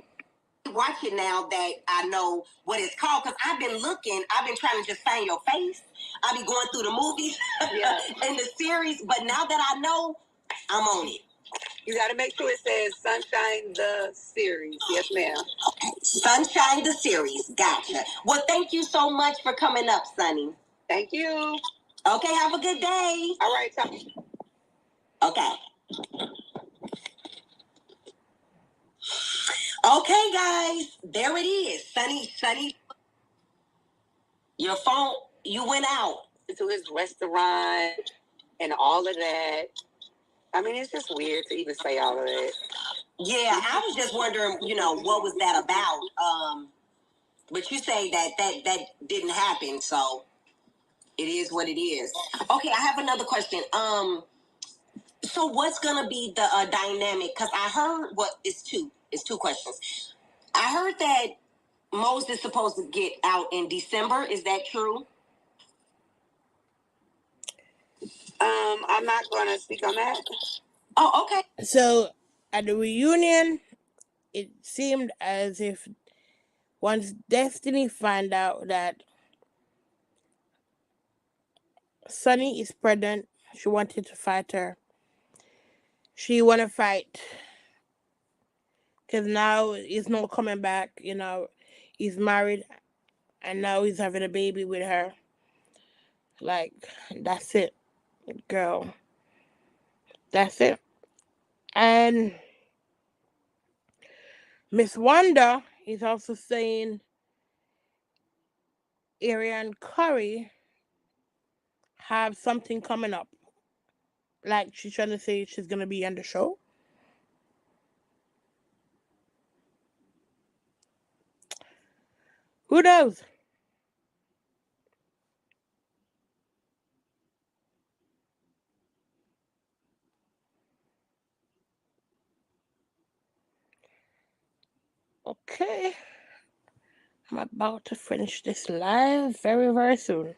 Speaker 17: watch it now that I know what it's called, because I've been trying to just find your face. I be going through the movies and the series, but now that I know, I'm on it.
Speaker 10: You got to make sure it says Sunshine the Series. Yes, ma'am.
Speaker 17: Okay. Sunshine the Series. Gotcha. Well, thank you so much for coming up, Sunny.
Speaker 10: Thank you.
Speaker 17: Okay, have a good day.
Speaker 10: All right,
Speaker 17: okay. Okay, guys. There it is. Sunny. Your phone, you went out.
Speaker 10: To his restaurant and all of that. I mean, it's just weird to even say all of that.
Speaker 17: Yeah, I was just wondering, what was that about? But you say that didn't happen, so it is what it is. Okay, I have another question. So what's gonna be the dynamic? Because I heard it's two questions. I heard that Mose is supposed to get out in December. Is that true?
Speaker 10: I'm not gonna speak on that.
Speaker 17: Oh, okay.
Speaker 2: So at the reunion, it seemed as if once Destiny found out that Sunny is pregnant, she wanted to fight her. She want to fight because now he's not coming back. He's married and now he's having a baby with her. Like, that's it, girl. That's it. And Miss Wanda is also saying Ariane Curry have something coming up. Like, she's trying to say she's going to be on the show. Who knows? Okay. I'm about to finish this live very, very soon.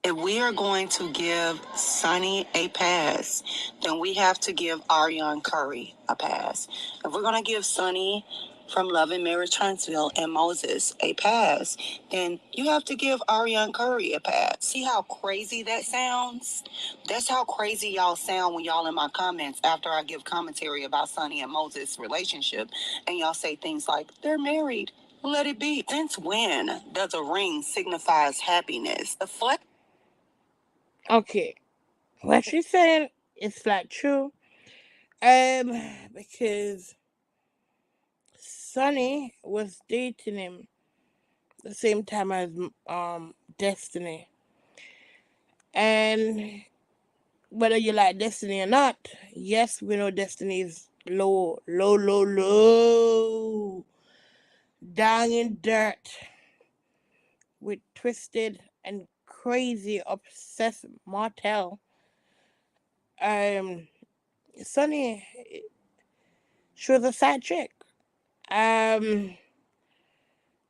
Speaker 18: If we are going to give Sunni a pass, then we have to give Ariane Curry a pass. If we're going to give Sunni from Love and Marriage Huntsville and Moses a pass, then you have to give Ariane Curry a pass. See how crazy that sounds? That's how crazy y'all sound when y'all in my comments after I give commentary about Sunni and Moses' relationship, and y'all say things like, they're married. Let it be. Since when does a ring signifies happiness? The flex.
Speaker 2: Okay. What she's saying is like true. Because Sunni was dating him the same time as Destiny. And whether you like Destiny or not, yes, we know Destiny is low, down in dirt with twisted and crazy obsessed Martell. Sunni, she was a side chick.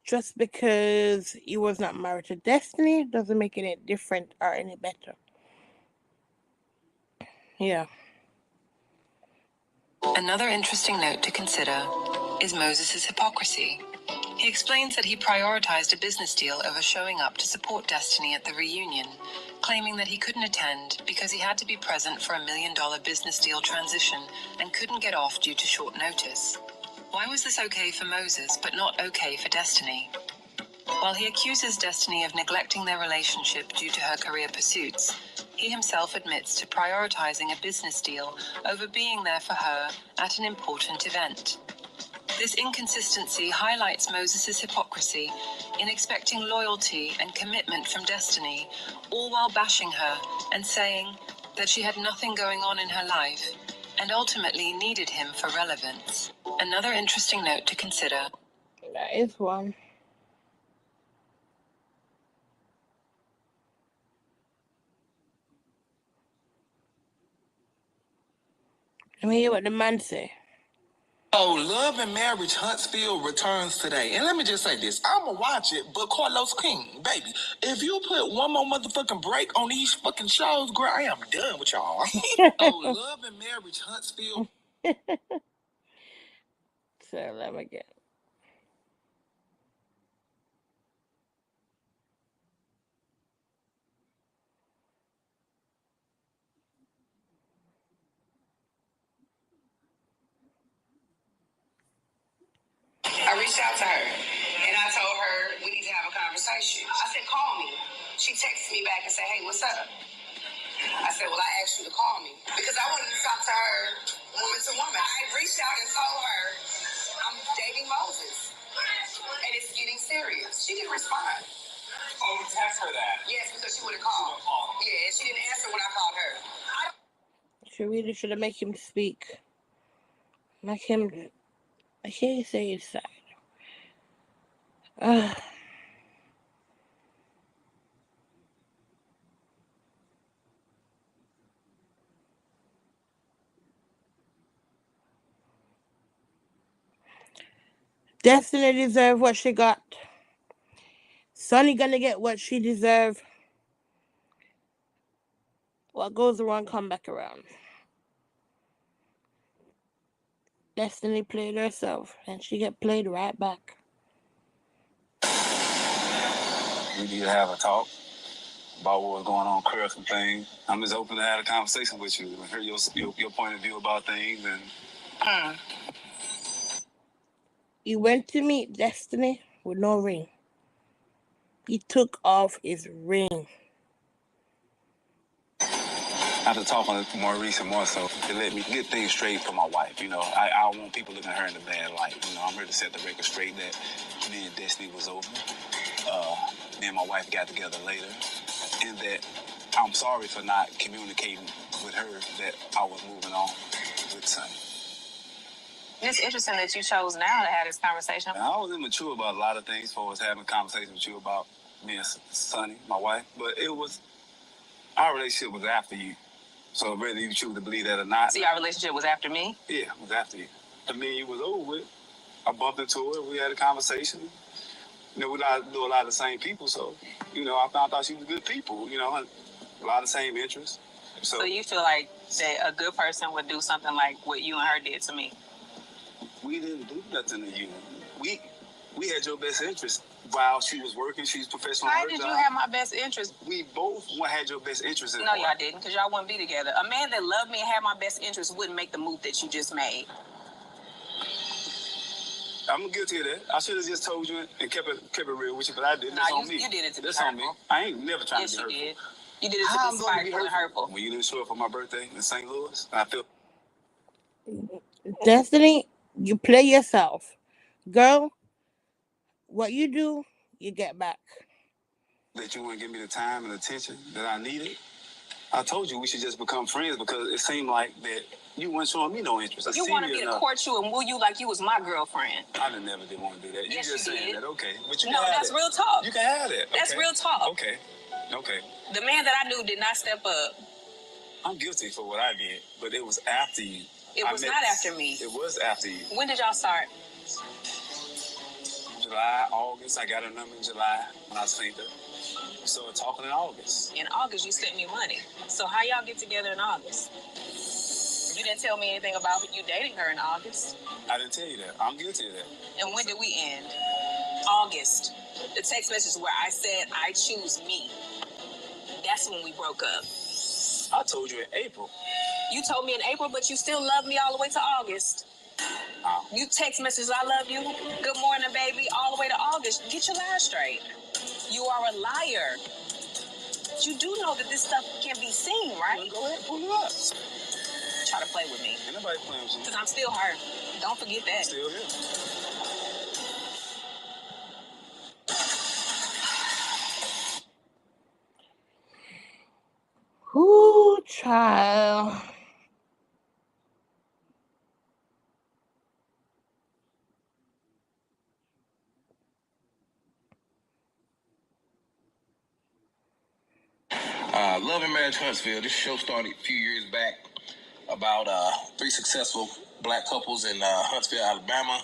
Speaker 2: Just because he was not married to Destiny doesn't make it any different or any better. Yeah.
Speaker 16: Another interesting note to consider is Moses' hypocrisy. He explains that he prioritized a business deal over showing up to support Destiny at the reunion, claiming that he couldn't attend because he had to be present for $1 million business deal transition and couldn't get off due to short notice. Why was this okay for Moses but not okay for Destiny? While he accuses Destiny of neglecting their relationship due to her career pursuits, he himself admits to prioritizing a business deal over being there for her at an important event. This inconsistency highlights Moses' hypocrisy in expecting loyalty and commitment from Destiny, all while bashing her and saying that she had nothing going on in her life and ultimately needed him for relevance. Another interesting note to consider.
Speaker 2: That is one. Let me hear what the man say.
Speaker 5: Oh, Love and Marriage Huntsville returns today. And let me just say this. I'm going to watch it, but Carlos King, baby, if you put one more motherfucking break on these fucking shows, girl, I am done with y'all. Oh, Love and Marriage Huntsville.
Speaker 2: So let me get.
Speaker 10: I reached out to her and I told her we need to have a conversation. I said, call me. She texted me back and said, hey, what's up? I said, well, I asked you to call me because I wanted to talk to her woman to woman. I reached out and told her I'm dating Moses and it's getting serious. She didn't respond. Oh, you text her that? Yes, because she would have called. Yeah, she didn't answer when I called her.
Speaker 2: She really should have made him speak. Make him. I can't say his side. Destiny deserve what she got. Sunni gonna get what she deserve. What goes around come back around. Destiny played herself, and she get played right back.
Speaker 14: We need to have a talk about what's going on, clear some things. I'm just open to have a conversation with you and hear your point of view about things. And
Speaker 2: He went to meet Destiny with no ring. He took off his ring.
Speaker 14: after talking to Maurice and more so, it let me get things straight for my wife. You know, I don't want people looking at her in a bad light. You know, I'm here to set the record straight that me and Destiny was over. Me and my wife got together later. And that I'm sorry for not communicating with her that I was moving on with Sunni.
Speaker 19: It's interesting that you chose now to have this conversation.
Speaker 14: And I was immature about a lot of things, for us having a conversation with you about me and Sunni, my wife. But it was, our relationship was after you. So whether you choose to believe that or not.
Speaker 19: See, our relationship was after me?
Speaker 14: Yeah, it was after you. The minute was over with, I bumped into her. We had a conversation. We know a lot of the same people, so, I found out she was good people, a lot of the same interests.
Speaker 19: So you feel like that a good person would do something like what you and her did to me?
Speaker 14: We didn't do nothing to you. We had your best interest while she was working. She was professional.
Speaker 19: How did you have my best interest?
Speaker 14: We both had your best interest in
Speaker 19: No, y'all didn't, because y'all wouldn't be together. A man that loved me and had my best interest wouldn't make the move that you just made.
Speaker 14: I'm guilty of that. I should have just told you and kept it real with you, but I didn't. That's on me.
Speaker 19: You did it to be
Speaker 14: That's
Speaker 19: hurtful.
Speaker 14: on me. I ain't never trying to be hurtful.
Speaker 19: Yes, you did. You did it to be spiteful and hurtful.
Speaker 14: When you didn't show up for my birthday in St. Louis, I feel.
Speaker 2: Destiny, you play yourself. Girl, what you do, you get back.
Speaker 14: That you wouldn't give me the time and attention that I needed. I told you we should just become friends because it seemed like that you weren't showing me no interest.
Speaker 19: You wanted me to court you and woo you like you was my girlfriend.
Speaker 14: I never did want to do that.
Speaker 19: Yes,
Speaker 14: you just saying
Speaker 19: did.
Speaker 14: that, okay. But you
Speaker 19: no, that's real talk.
Speaker 14: You can have that. Okay.
Speaker 19: That's real talk.
Speaker 14: Okay.
Speaker 19: The man that I knew did not step up.
Speaker 14: I'm guilty for what I did, but it was after you.
Speaker 19: It was not after me.
Speaker 14: It was after you.
Speaker 19: When did y'all start?
Speaker 14: July, August. I got her number in July when I seen her. So we're talking in August.
Speaker 19: In August, you sent me money. So how y'all get together in August? You didn't tell me anything about you dating her in August.
Speaker 14: I didn't tell you that. I'm guilty of that.
Speaker 19: And when did we end? August. The text message where I said, I choose me. That's when we broke up.
Speaker 14: I told you in April.
Speaker 19: You told me in April, but you still love me all the way to August. You text messages, I love you. Good morning, baby, all the way to August. Get your lies straight. You are a liar. You do know that this stuff can be seen, right?
Speaker 14: Go ahead, pull it up.
Speaker 19: Try to play with me.
Speaker 14: Ain't nobody playing with you.
Speaker 19: Because I'm still her. Don't forget that.
Speaker 14: I'm still here.
Speaker 2: Ooh, child.
Speaker 20: Love and Marriage Huntsville. This show started a few years back about 3 successful black couples in Huntsville, Alabama,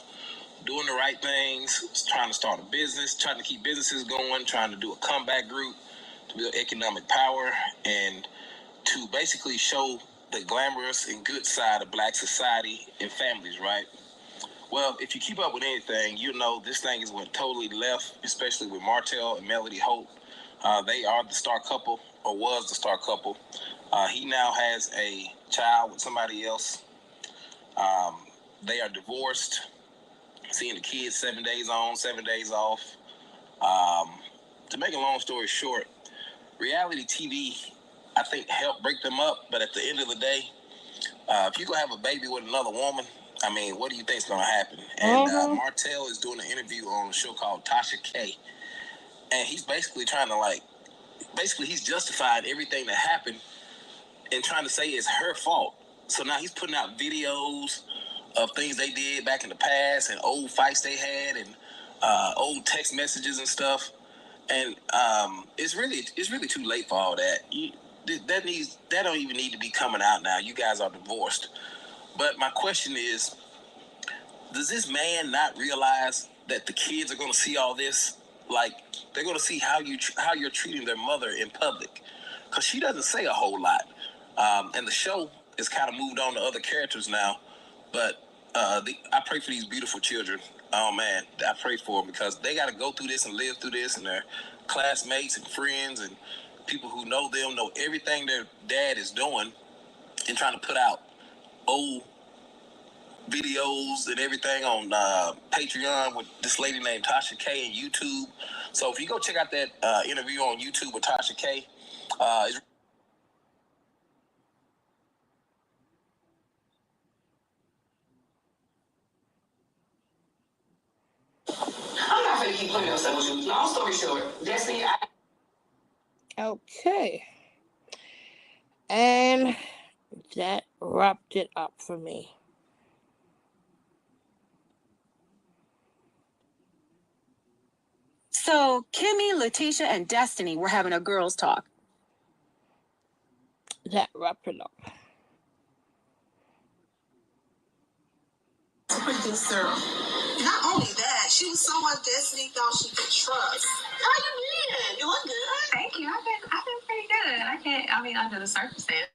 Speaker 20: doing the right things, trying to start a business, trying to keep businesses going, trying to do a comeback group to build economic power, and to basically show the glamorous and good side of black society and families, right? Well, if you keep up with anything, you know this thing is went totally left, especially with Martell and Melody Holt. They are the star couple, or was the star couple. He now has a child with somebody else. They are divorced, seeing the kids 7 days on, 7 days off. To make a long story short, reality TV, I think, helped break them up. But at the end of the day, if you're going to have a baby with another woman, I mean, what do you think is going to happen? And Martell is doing an interview on a show called Tasha K. And he's basically trying to, he's justified everything that happened and trying to say it's her fault. So now he's putting out videos of things they did back in the past and old fights they had and old text messages and stuff. And it's really too late for all that. That don't even need to be coming out now. You guys are divorced. But my question is, does this man not realize that the kids are going to see all this? Like, they're going to see how you're treating their mother in public, because she doesn't say a whole lot. And the show has kind of moved on to other characters now. But I pray for these beautiful children. Oh man, I pray for them because they got to go through this and live through this, and their classmates and friends and people who know them know everything their dad is doing, and trying to put out old videos and everything on Patreon with this lady named Tasha K and YouTube. So if you go check out that interview on YouTube with Tasha K, it's I'm not going to keep putting myself with you. Long story short, Destiny,
Speaker 2: Okay. And that wrapped it up for me.
Speaker 21: So Kimmy, Letitia, and Destiny were having a girls' talk.
Speaker 2: that wrap it up.
Speaker 21: Producer. Not only that, she was someone Destiny thought she could trust. How you been? You look good.
Speaker 22: Thank you. I've been pretty good. I mean, under the circumstance.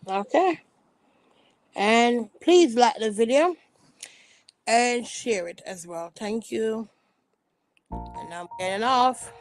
Speaker 2: Okay. And please like the video and share it as well. Thank you. And I'm getting off.